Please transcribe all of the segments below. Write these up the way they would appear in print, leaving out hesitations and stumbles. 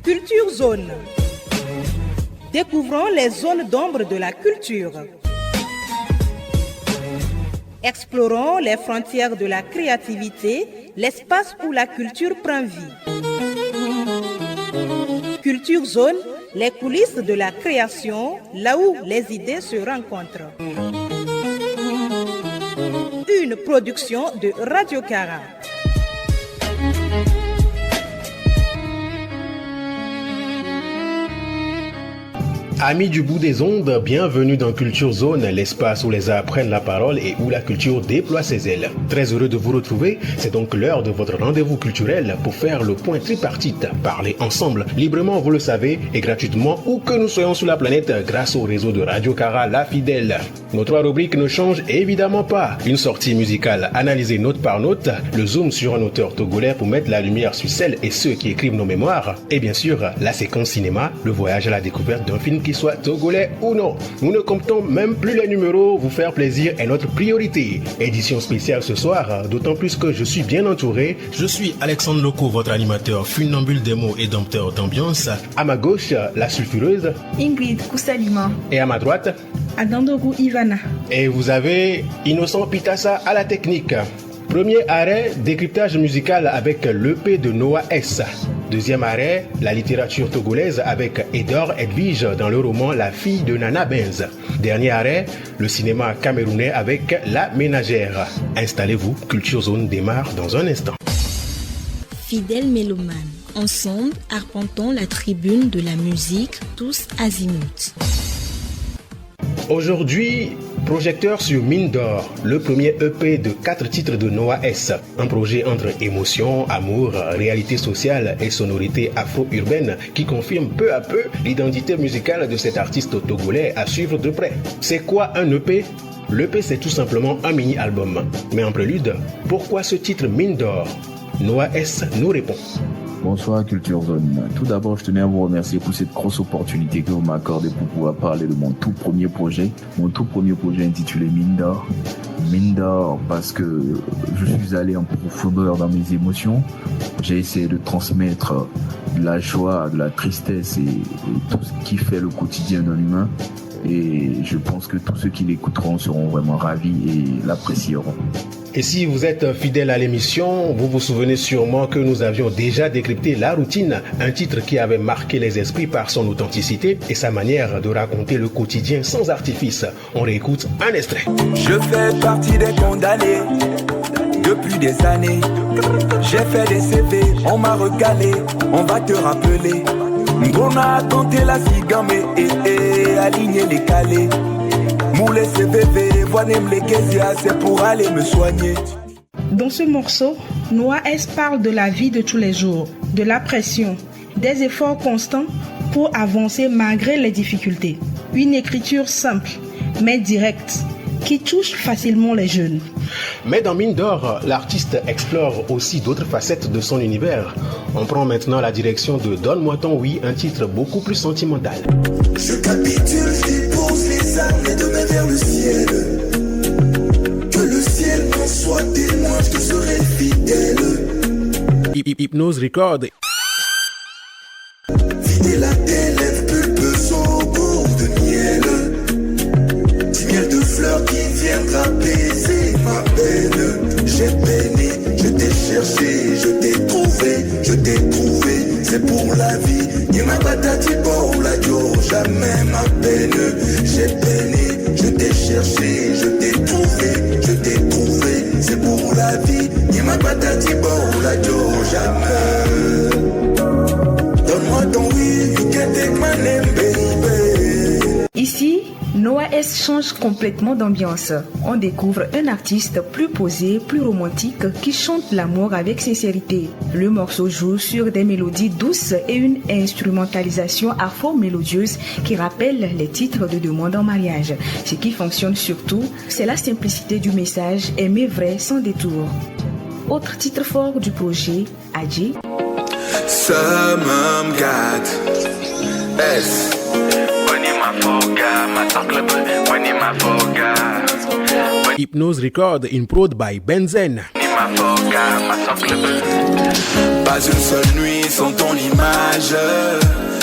Culture Zone. Découvrons les zones d'ombre de la culture. Explorons les frontières de la créativité, l'espace où la culture prend vie. Culture Zone, les coulisses de la création, là où les idées se rencontrent. Une production de Radio Cara. Amis du bout des ondes, bienvenue dans Culture Zone, l'espace où les arts prennent la parole et où la culture déploie ses ailes. Très heureux de vous retrouver, c'est donc l'heure de votre rendez-vous culturel pour faire le point tripartite. Parler ensemble, librement, vous le savez, et gratuitement, où que nous soyons sur la planète, grâce au réseau de Radio Cara, la fidèle. Nos trois rubriques ne changent évidemment pas. Une sortie musicale analysée note par note, le zoom sur un auteur togolais pour mettre la lumière sur celles et ceux qui écrivent nos mémoires, et bien sûr, la séquence cinéma, le voyage à la découverte d'un film qui soit togolais ou non. Nous ne comptons même plus les numéros, vous faire plaisir est notre priorité. Édition spéciale ce soir, d'autant plus que je suis bien entouré. Je suis Alexandre Loco, votre animateur funambule des mots et dompteur d'ambiance. À ma gauche, la sulfureuse Ingrid Koussalima. Et à ma droite, Adandogu Ivana. Et vous avez Innocent Pitassa à la technique. Premier arrêt, décryptage musical avec l'EP de Noah S. Deuxième arrêt, la littérature togolaise avec Edor Edwige dans le roman La fille de Nana Benz. Dernier arrêt, le cinéma camerounais avec La Ménagère. Installez-vous, Culture Zone démarre dans un instant. Fidèles mélomanes, ensemble, arpentons la tribune de la musique, tous azimuts. Aujourd'hui, projecteur sur Mine d'Or, le premier EP de 4 titres de Noah S. Un projet entre émotion, amour, réalité sociale et sonorité afro-urbaine qui confirme peu à peu l'identité musicale de cet artiste togolais à suivre de près. C'est quoi un EP ? L'EP, c'est tout simplement un mini-album. Mais en prélude, pourquoi ce titre Mine d'Or ? Noah S. nous répond. Bonsoir Culture Zone. Tout d'abord, je tenais à vous remercier pour cette grosse opportunité que vous m'accordez pour pouvoir parler de mon tout premier projet intitulé Mine d'Or. Mine d'Or parce que je suis allé en profondeur dans mes émotions. J'ai essayé de transmettre de la joie, de la tristesse et tout ce qui fait le quotidien d'un humain. Et je pense que tous ceux qui l'écouteront seront vraiment ravis et l'apprécieront. Et si vous êtes fidèle à l'émission, vous vous souvenez sûrement que nous avions déjà décrypté La Routine, un titre qui avait marqué les esprits par son authenticité et sa manière de raconter le quotidien sans artifice. On réécoute un extrait. Je fais partie des condamnés depuis des années. J'ai fait des CV, on m'a recalé, on va te rappeler. On a tenté la cigame et aligné les calés. Moulé CVV, voyez les kézia, c'est pour aller me soigner. Dans ce morceau, Noah S parle de la vie de tous les jours, de la pression, des efforts constants pour avancer malgré les difficultés. Une écriture simple, mais directe, qui touche facilement les jeunes. Mais dans Mine d'Or, l'artiste explore aussi d'autres facettes de son univers. On prend maintenant la direction de Donne-moi ton oui, un titre beaucoup plus sentimental. Je capitule, je dépose les armes et demain vers le ciel. Que le ciel m'en soit témoin, je te serai fidèle. Hypnose Record. Vider la tes lèvres pulpeuses au goût de miel. Du miel de fleurs qui viendra apaiser ma peine. J'ai peiné, je t'ai cherché, je t'ai trouvé, c'est pour la vie. Ni ma patati pour la jo, jamais ma peine. J'ai peiné, je t'ai cherché, je t'ai trouvé, c'est pour la vie. Ni ma patati pour la jo, jamais. Donne-moi ton oui, you can take my name, baby. Ici, Noah S change complètement d'ambiance. On découvre un artiste plus posé, plus romantique, qui chante l'amour avec sincérité. Le morceau joue sur des mélodies douces et une instrumentalisation afro-mélodieuse qui rappelle les titres de demande en mariage. Ce qui fonctionne surtout, c'est la simplicité du message, aimer vrai sans détour. Autre titre fort du projet, Adji. Summum God S. Hypnose Record in prod by Benzen. Pas une seule nuit sans ton image.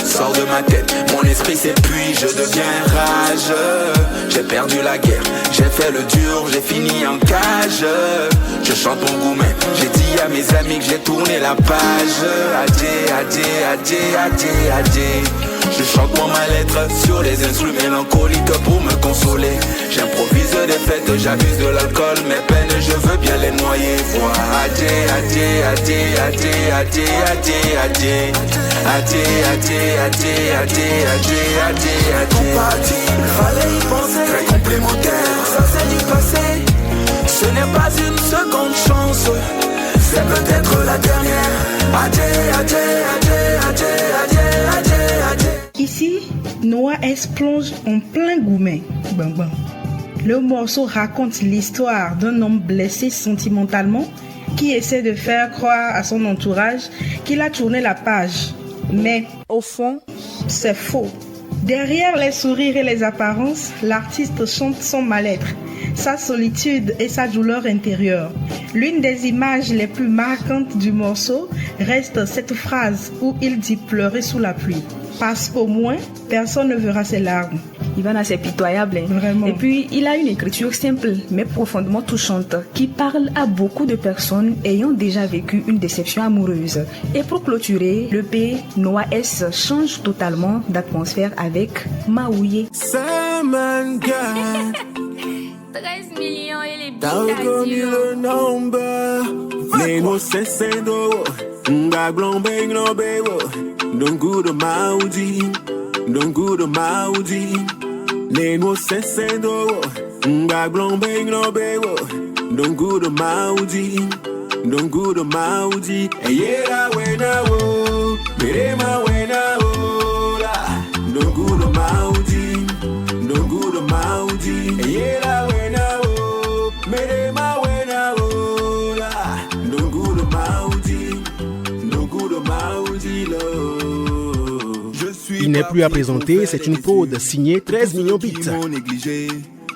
Sors de ma tête, mon esprit s'épuise, je deviens rage. J'ai perdu la guerre, j'ai fait le dur, j'ai fini en cage. Je chante mon goumen, j'ai dit à mes amis que j'ai tourné la page. Adé, adé, adé, adé, adé. Je chante mon mal-être sur les instruments mélancoliques pour me consoler. J'improvise des fêtes, j'abuse de l'alcool, mes peines je veux bien les noyer. Vois adé, adé, adé, adé, adé, adé, adé. Adé, adé, adé, adé, adé, adé, adé. Compatible, fallait y penser. Très complémentaire, Ça c'est du passé. ce n'est pas une seconde chance, C'est peut-être la dernière. Adé, adé, adé, adé, adé, adé, adé. Ici, Noah S plonge en plein goumen. Bam, bam. Le morceau raconte l'histoire d'un homme blessé sentimentalement qui essaie de faire croire à son entourage qu'il a tourné la page. Mais au fond, c'est faux. Derrière les sourires et les apparences, l'artiste chante son mal-être, sa solitude et sa douleur intérieure. L'une des images les plus marquantes du morceau reste cette phrase où il dit pleurer sous la pluie. Parce qu'au moins, personne ne verra ses larmes. Ivana, c'est pitoyable. Hein? Vraiment. Et puis, il a une écriture simple, mais profondément touchante, qui parle à beaucoup de personnes ayant déjà vécu une déception amoureuse. Et pour clôturer, le P, Noah S change totalement d'atmosphère avec Maouye. 13 millions et les T'as reconnu le number. Les mots c'est Sendo. Nga blombe glombe. Don't go to Maudi. Don't go to Maudi. Les mots c'est Sendo. Nga blombe glombe. Don't go to Maudi. Don't go to Maudi. Eyera wena wo. Berema wena wo. Don't go to Maudi. Don't go to Maudi. Eyera wena wo. Berema wena wo. Don't go to Maudi. Don't go to Maudi, Lord. Il n'est plus à présenter, c'est une prod signée 13 millions bits.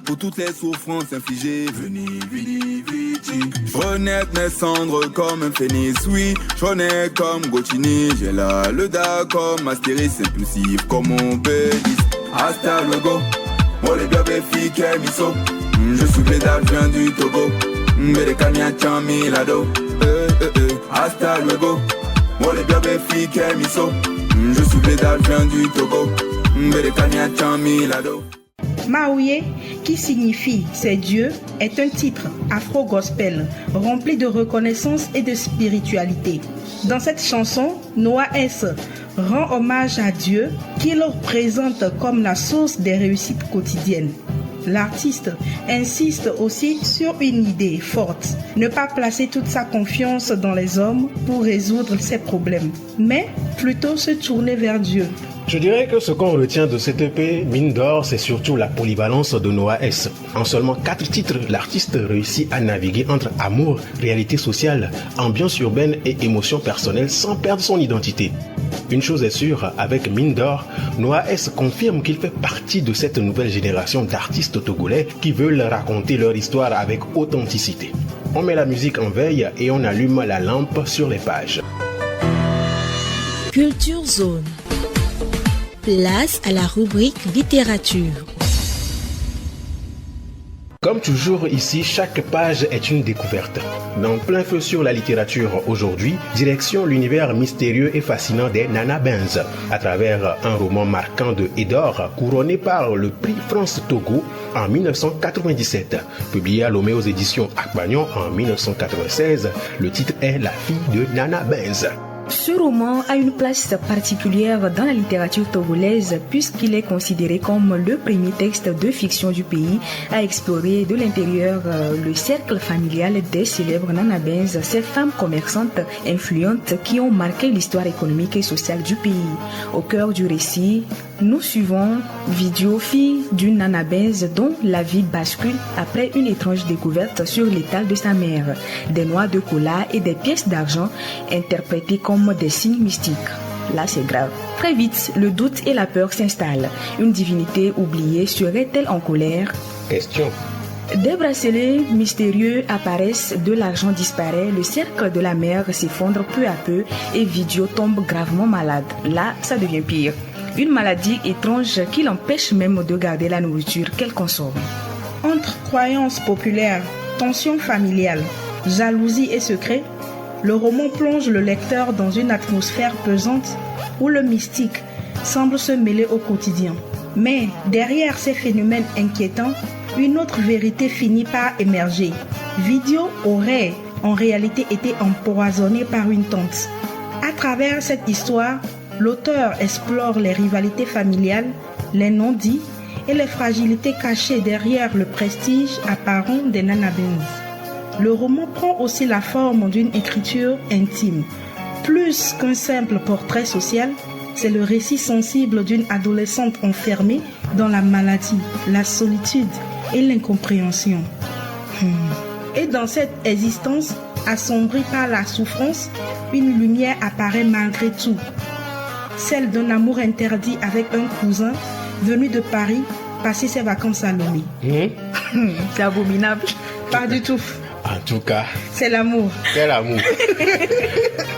Pour toutes les souffrances infligées, veni, vidi, vici. Je renaître mes cendres comme un phénix, oui. Je renais comme Gauchini, j'ai là le da comme Astéris, impulsif comme mon bélis. Hasta luego, moi les bébés filles qui miso. Je suis blédard, je viens du Togo. Mais les camions chami lado. Hasta luego, moi les bébés filles qui miso. Je suis blédard, je viens du Togo. Mais les camions chami lado. Maouye, qui signifie « c'est Dieu », est un titre afro-gospel rempli de reconnaissance et de spiritualité. Dans cette chanson, Noah S rend hommage à Dieu qu'il présente comme la source des réussites quotidiennes. L'artiste insiste aussi sur une idée forte, ne pas placer toute sa confiance dans les hommes pour résoudre ses problèmes, mais plutôt se tourner vers Dieu. Je dirais que ce qu'on retient de cette EP, mine d'or, c'est surtout la polyvalence de Noah S. En seulement 4 titres, l'artiste réussit à naviguer entre amour, réalité sociale, ambiance urbaine et émotions personnelles sans perdre son identité. Une chose est sûre, avec Mine d'or, Noah S confirme qu'il fait partie de cette nouvelle génération d'artistes togolais qui veulent raconter leur histoire avec authenticité. On met la musique en veille et on allume la lampe sur les pages. Culture Zone. Place à la rubrique littérature. Comme toujours ici, chaque page est une découverte. Dans Plein Feu sur la littérature aujourd'hui, direction l'univers mystérieux et fascinant des Nana Benz, à travers un roman marquant de Edor, couronné par le prix France Togo en 1997. Publié à Lomé aux éditions Akbagnon en 1996, le titre est La fille de Nana Benz. Ce roman a une place particulière dans la littérature togolaise puisqu'il est considéré comme le premier texte de fiction du pays à explorer de l'intérieur le cercle familial des célèbres Nana Benz, ces femmes commerçantes influentes qui ont marqué l'histoire économique et sociale du pays. Au cœur du récit, nous suivons Vidéo, fille d'une Nana Benz dont la vie bascule après une étrange découverte sur l'étal de sa mère, des noix de cola et des pièces d'argent interprétées comme des signes mystiques. Là, c'est grave. Très vite, le doute et la peur s'installent. Une divinité oubliée serait-elle en colère? Question. Des bracelets mystérieux apparaissent, de l'argent disparaît, le cercle de la mère s'effondre peu à peu et Vidio tombe gravement malade. Là, ça devient pire. Une maladie étrange qui l'empêche même de garder la nourriture qu'elle consomme. Entre croyances populaires, tensions familiales, jalousie et secrets, le roman plonge le lecteur dans une atmosphère pesante où le mystique semble se mêler au quotidien. Mais derrière ces phénomènes inquiétants, une autre vérité finit par émerger. Vidio aurait en réalité été empoisonné par une tante. À travers cette histoire, l'auteur explore les rivalités familiales, les non-dits et les fragilités cachées derrière le prestige apparent des Nana Benz. Le roman prend aussi la forme d'une écriture intime. Plus qu'un simple portrait social, c'est le récit sensible d'une adolescente enfermée dans la maladie, la solitude et l'incompréhension. Et dans cette existence assombrie par la souffrance, une lumière apparaît malgré tout. Celle d'un amour interdit avec un cousin venu de Paris passer ses vacances à Lomé. C'est abominable. Pas du tout. En tout cas, c'est l'amour. C'est l'amour.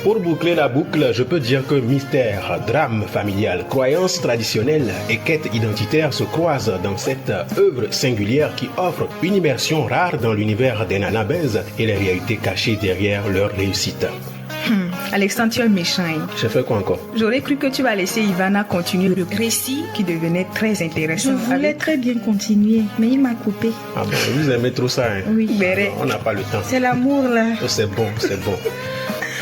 Pour boucler la boucle, je peux dire que mystère, drame familial, croyances traditionnelles et quête identitaire se croisent dans cette œuvre singulière qui offre une immersion rare dans l'univers des Nana Benz et les réalités cachées derrière leur réussite. Alexandre, tu es méchant. J'ai fait quoi encore? J'aurais cru que tu vas laisser Ivana continuer le récit qui devenait très intéressant. Je voulais très bien continuer, mais il m'a coupé. Ah bon, vous aimez trop ça, hein? Oui. On n'a pas le temps. C'est l'amour, là. Oh, c'est bon, c'est bon.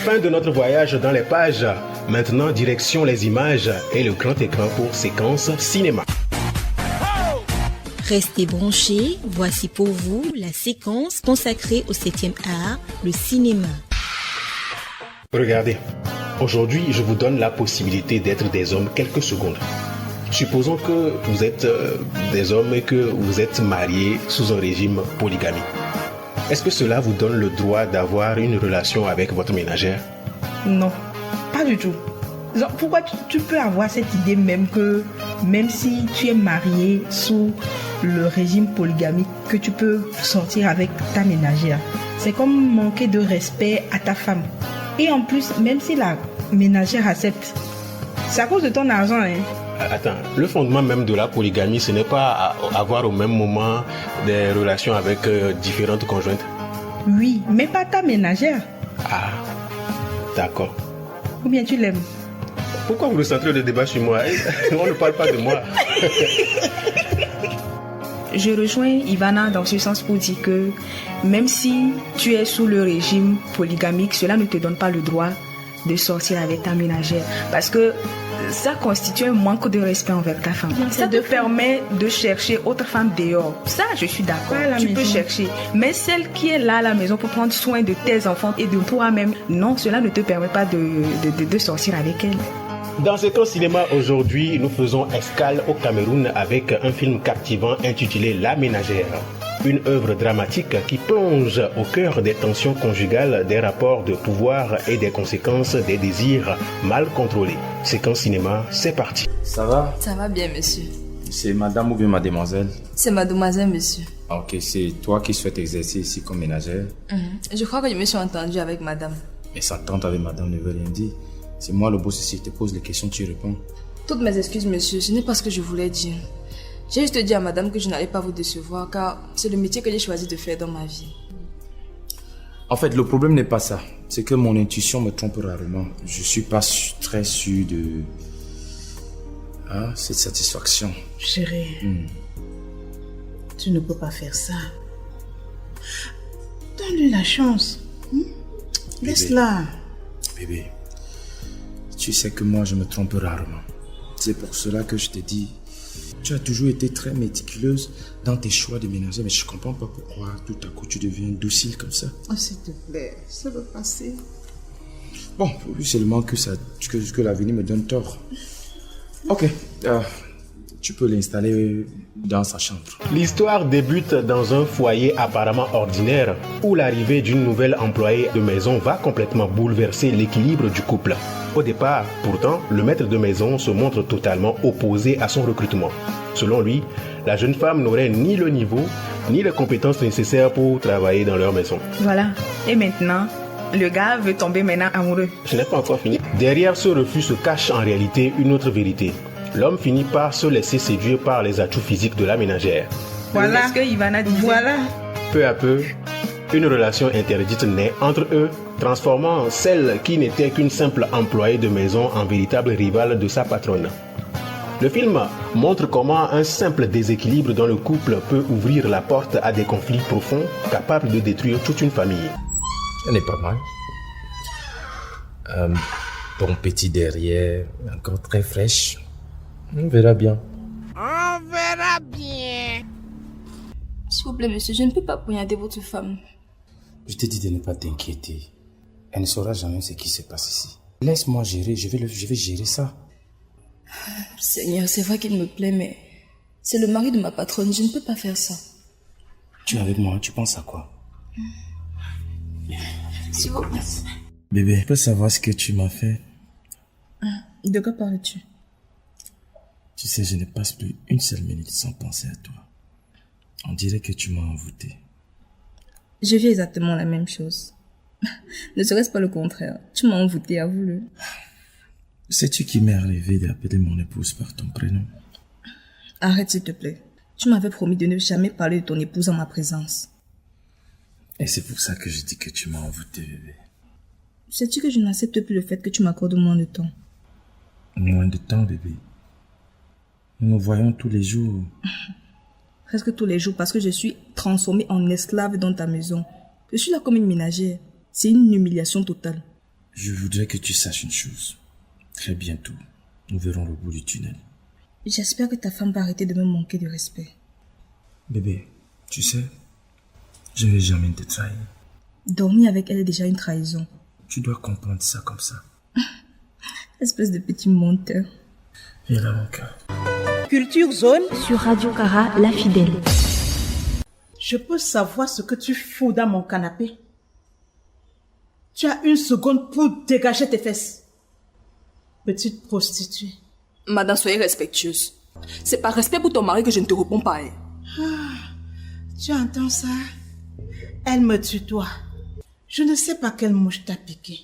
Fin de notre voyage dans les pages. Maintenant, direction les images et le grand écran pour séquence cinéma. Restez branchés, voici pour vous la séquence consacrée au 7e art, le cinéma. Regardez, aujourd'hui, je vous donne la possibilité d'être des hommes quelques secondes. Supposons que vous êtes des hommes et que vous êtes mariés sous un régime polygamie. Est-ce que cela vous donne le droit d'avoir une relation avec votre ménagère? Non, pas du tout. Genre, pourquoi tu peux avoir cette idée même que même si tu es marié sous le régime polygamique, que tu peux sortir avec ta ménagère? C'est comme manquer de respect à ta femme. Et en plus, même si la ménagère accepte, c'est à cause de ton argent, hein. Attends, le fondement même de la polygamie, ce n'est pas avoir au même moment des relations avec différentes conjointes. Oui, mais pas ta ménagère. Ah, d'accord. Ou bien tu l'aimes? Pourquoi vous recentrez le débat sur moi? On ne parle pas de moi. Je rejoins Ivana dans ce sens pour dire que même si tu es sous le régime polygamique, cela ne te donne pas le droit de sortir avec ta ménagère. Parce que ça constitue un manque de respect envers ta femme. Ça te permet de chercher autre femme dehors. Ça, je suis d'accord. Tu peux chercher. Mais celle qui est là à la maison pour prendre soin de tes enfants et de toi-même, non, cela ne te permet pas de sortir avec elle. Dans Séquence Cinéma, aujourd'hui, nous faisons escale au Cameroun avec un film captivant intitulé La Ménagère. Une œuvre dramatique qui plonge au cœur des tensions conjugales, des rapports de pouvoir et des conséquences des désirs mal contrôlés. Séquence Cinéma, c'est parti. Ça va? Ça va bien, monsieur. C'est madame ou bien mademoiselle? C'est mademoiselle, monsieur. Ok, c'est toi qui souhaites exercer ici comme ménagère? Je crois que je me suis entendue avec madame. Mais s'entendre avec madame ne veut rien dire. C'est moi le boss ici, je te pose les questions, tu réponds. Toutes mes excuses, monsieur, ce n'est pas ce que je voulais dire. J'ai juste dit à madame que je n'allais pas vous décevoir car c'est le métier que j'ai choisi de faire dans ma vie. En fait, le problème n'est pas ça. C'est que mon intuition me trompe rarement. Je suis pas très sûr de cette satisfaction. Chérie, tu ne peux pas faire ça. Donne-lui la chance. Laisse-la. Bébé, tu sais que moi je me trompe rarement. C'est pour cela que je te dis, tu as toujours été très méticuleuse dans tes choix de ménager, mais je comprends pas pourquoi tout à coup tu deviens docile comme ça. Oh, s'il te plaît, ça va passer. Bon, pour lui seulement que l'avenir me donne tort. Ok, tu peux l'installer dans sa chambre. L'histoire débute dans un foyer apparemment ordinaire où l'arrivée d'une nouvelle employée de maison va complètement bouleverser l'équilibre du couple. Au départ, pourtant, le maître de maison se montre totalement opposé à son recrutement. Selon lui, la jeune femme n'aurait ni le niveau ni les compétences nécessaires pour travailler dans leur maison. Voilà. Et maintenant, le gars veut tomber maintenant amoureux. Je n'ai pas encore fini. Derrière ce refus se cache en réalité une autre vérité. L'homme finit par se laisser séduire par les atouts physiques de la ménagère. Voilà. C'est ce que Ivana disait. Voilà. Peu à peu, une relation interdite naît entre eux, transformant celle qui n'était qu'une simple employée de maison en véritable rivale de sa patronne. Le film montre comment un simple déséquilibre dans le couple peut ouvrir la porte à des conflits profonds capables de détruire toute une famille. Ce n'est pas mal. Ton petit derrière, encore très fraîche. On verra bien. On verra bien. S'il vous plaît, monsieur, je ne peux pas poignarder votre femme. Je t'ai dit de ne pas t'inquiéter. Elle ne saura jamais ce qui se passe ici. Laisse-moi gérer, je vais gérer ça. Seigneur, c'est vrai qu'il me plaît, mais c'est le mari de ma patronne, je ne peux pas faire ça. Tu es avec moi, tu penses à quoi? S'il vous plaît. Bébé, je peux savoir ce que tu m'as fait? De quoi parles-tu? Tu sais, je ne passe plus une seule minute sans penser à toi. On dirait que tu m'as envoûté. Je vis exactement la même chose. Ne serait-ce pas le contraire? Tu m'as envoûté, avoue-le. Sais-tu qui m'est arrivé d'appeler mon épouse par ton prénom? Arrête, s'il te plaît. Tu m'avais promis de ne jamais parler de ton épouse en ma présence. Et c'est pour ça que je dis que tu m'as envoûté, bébé. Sais-tu que je n'accepte plus le fait que tu m'accordes moins de temps? Moins de temps, bébé. Nous nous voyons tous les jours. Presque tous les jours, parce que je suis transformée en esclave dans ta maison. Je suis là comme une ménagère. C'est une humiliation totale. Je voudrais que tu saches une chose. Très bientôt, nous verrons le bout du tunnel. J'espère que ta femme va arrêter de me manquer de respect. Bébé, tu sais, je ne vais jamais te trahir. Dormir avec elle est déjà une trahison. Tu dois comprendre ça comme ça. Espèce de petit menteur. Viens là, mon cœur. Culture Zone sur Radio Cara, la fidèle. Je peux savoir ce que tu fous dans mon canapé? Tu as une seconde pour dégager tes fesses. Petite prostituée. Madame, soyez respectueuse. C'est par respect pour ton mari que je ne te réponds pas. Hein. Tu entends ça? Elle me tutoie. Je ne sais pas quelle mouche t'a piqué.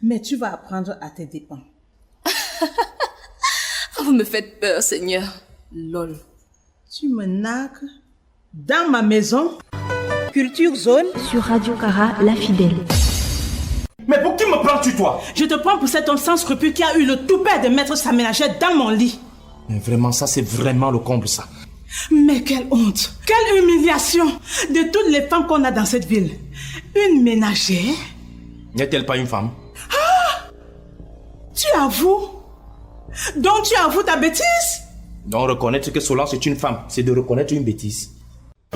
Mais tu vas apprendre à tes dépens. Vous me faites peur, Seigneur. Lol. Tu me nargues dans ma maison? Culture Zone sur Radio Cara, la fidèle. Mais pour qui me prends-tu, toi? Je te prends pour cet homme sans scrupule qui a eu le toupet de mettre sa ménagère dans mon lit. Mais vraiment, ça, c'est vraiment le comble, ça. Mais quelle honte, quelle humiliation de toutes les femmes qu'on a dans cette ville. Une ménagère? N'est-elle pas une femme? Ah! Tu avoues? Donc tu avoues ta bêtise? Donc reconnaître que Solange est une femme, c'est de reconnaître une bêtise.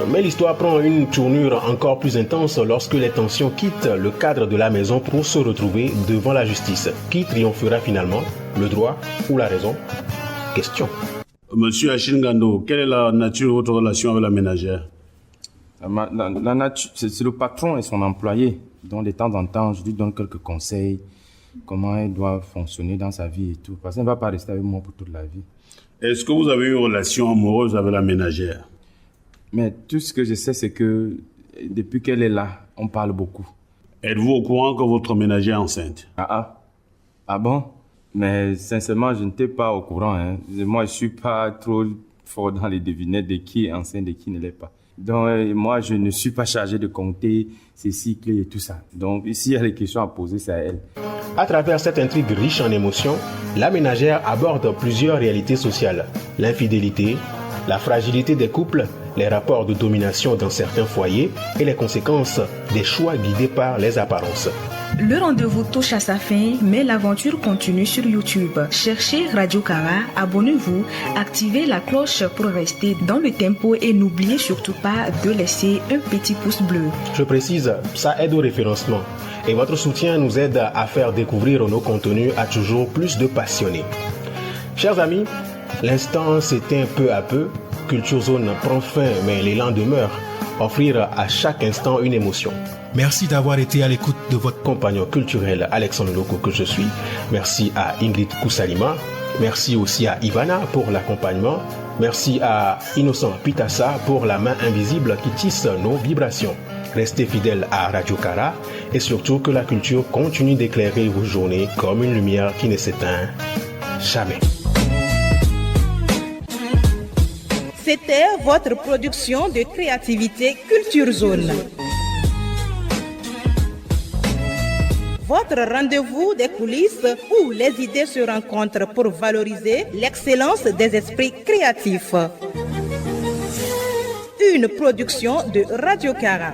Mais l'histoire prend une tournure encore plus intense lorsque les tensions quittent le cadre de la maison pour se retrouver devant la justice. Qui triomphera finalement? Le droit ou la raison? Question. Monsieur Achingando, quelle est la nature de votre relation avec la ménagère? La nature, c'est le patron et son employé. Donc de temps en temps, je lui donne quelques conseils, comment elle doit fonctionner dans sa vie et tout. Parce qu'elle ne va pas rester avec moi pour toute la vie. Est-ce que vous avez une relation amoureuse avec la ménagère? Mais tout ce que je sais, c'est que depuis qu'elle est là, on parle beaucoup. Êtes-vous au courant que votre ménagère est enceinte? Ah bon? Mais sincèrement, je n'étais pas au courant. Hein. Moi, je ne suis pas trop fort dans les devinettes de qui est enceinte et qui ne l'est pas. Donc, moi, je ne suis pas chargé de compter ses cycles et tout ça. Donc, ici, il y a des questions à poser, c'est à elle. À travers cette intrigue riche en émotions, la ménagère aborde plusieurs réalités sociales. L'infidélité, la fragilité des couples, les rapports de domination dans certains foyers et les conséquences des choix guidés par les apparences. Le rendez-vous touche à sa fin, mais l'aventure continue sur YouTube. Cherchez Radio Cara, abonnez-vous, activez la cloche pour rester dans le tempo et n'oubliez surtout pas de laisser un petit pouce bleu. Je précise, ça aide au référencement et votre soutien nous aide à faire découvrir nos contenus à toujours plus de passionnés. Chers amis, l'instant s'éteint peu à peu. Culture Zone prend fin, mais l'élan demeure. offrir à chaque instant une émotion. Merci d'avoir été à l'écoute de votre compagnon culturel Alexandre Loco que je suis. Merci à Ingrid Koussalima. Merci aussi à Ivana pour l'accompagnement. Merci à Innocent Pitassa pour la main invisible qui tisse nos vibrations. Restez fidèles à Radio Kara et surtout que la culture continue d'éclairer vos journées comme une lumière qui ne s'éteint jamais. C'était votre production de créativité Culture Zone. Votre rendez-vous des coulisses où les idées se rencontrent pour valoriser l'excellence des esprits créatifs. Une production de Radio Kara.